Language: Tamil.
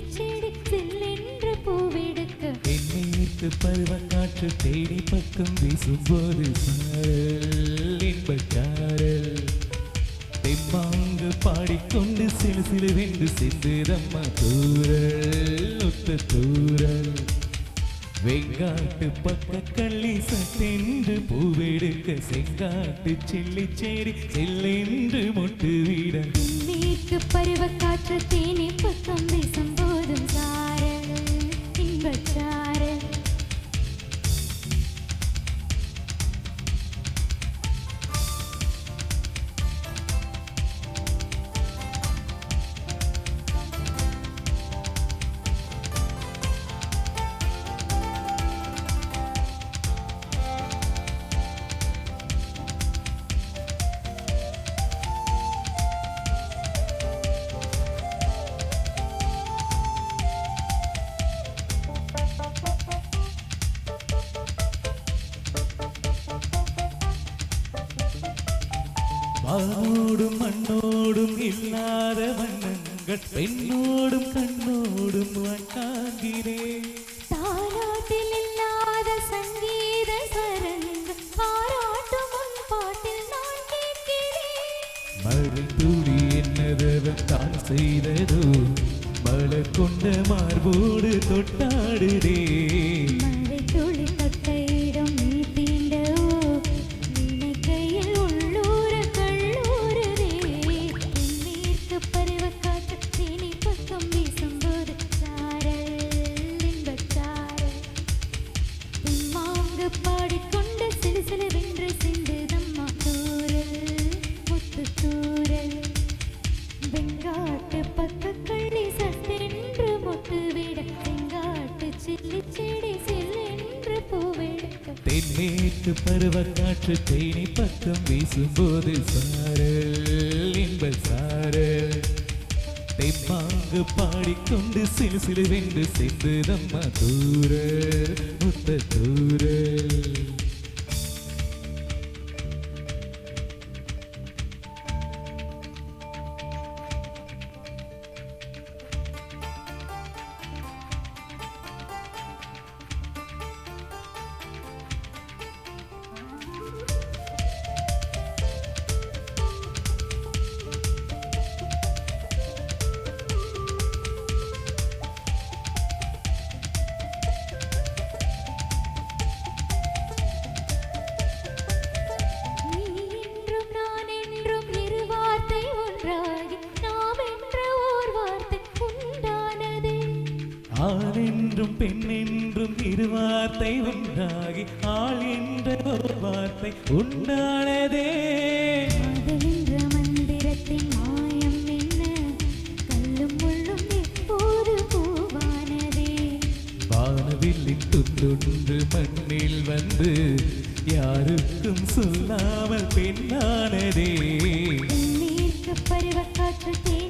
செடி செல்லென்று பூவெடுக்க தென்மேற்கு பருவக்காற்று தேடி பக்கம் வீசும்போது சாரல் இன்பக்காரல் தெம்மாங்கு பாடிக்கொண்டு சிலு சிலுவென்று சிந்துதம்மா தூரல் ஒத்த தூரல் வெங்காட்டு பக்க கள்ளி சட்டென்று பூவெடுக்க செங்காட்டு செல்லி சேரி செல்லென்று மொட்டு விட தென்மேற்கு பருவக்காற்று தேனி பக்கம் வீசும்போதும் சாரல் இன்பச்சாரல் வானோடும் மண்ணோடும் இல்லாத வண்ணங்கள் பெண்ணோடும் கண்ணோடும் காண்கிறேன் தாலாட்டில் இல்லாத சங்கீத சரங்கள் பாராட்டும் உன் பாட்டில் நான் கேட்கிறேன் மழை துளி என்னதவன் தான் செய்ததோ மலர் கொண்ட மார்போடு தொட்டாடுதே மழை துளி தொட்ட இடம் நீ தீண்டவோ நினைக்கையில் உள்ளூர கல்லூரதே தென்மேற்கு பருவக்காற்று தேனி பக்கம் வீசும்போது சாரல் இன்பச்சாரல் தெம்மாங்கு பாடிக்கொண்டு சிலு சிலுவென்று சிந்துதம்மா தூரல் முத்து தூரல் வெங்காட்டு பக்க கள்ளி சட்டென்று மொட்டு விட செங்காட்டு சில்லி செடி செல்லென்று பூவெடுக்க தென்மேற்கு பருவக்காற்று தேனி பக்கம் வீசும்போது சாரல் இன்ப சாரல் தெம்மாங்கு பாடிக்கொண்டு சிலு சிலுவென்று சிந்துதம்மா தூரல் முத்த தூரல் நீ என்றும் நான் என்றும் இரு வார்த்தை ஒன்றாகி நாம் என்ற ஓர் வார்த்தை உண்டானதே ஆண் என்றும் பெண் என்றும் இரு வார்த்தை ஒன்றாகி ஆள் என்ற ஒரு வார்த்தை உண்டானதே காதலென்ற மந்திரத்தின் மாயம் என்ன கல்லும் முள்ளும் எப்போது பூவானதே வானவில்லின் துண்டொன்று மண்ணில் வந்து யாருக்கும் சொல்லாமல் பெண்ணானதே தென்மேற்கு பருவக்காற்று தேனி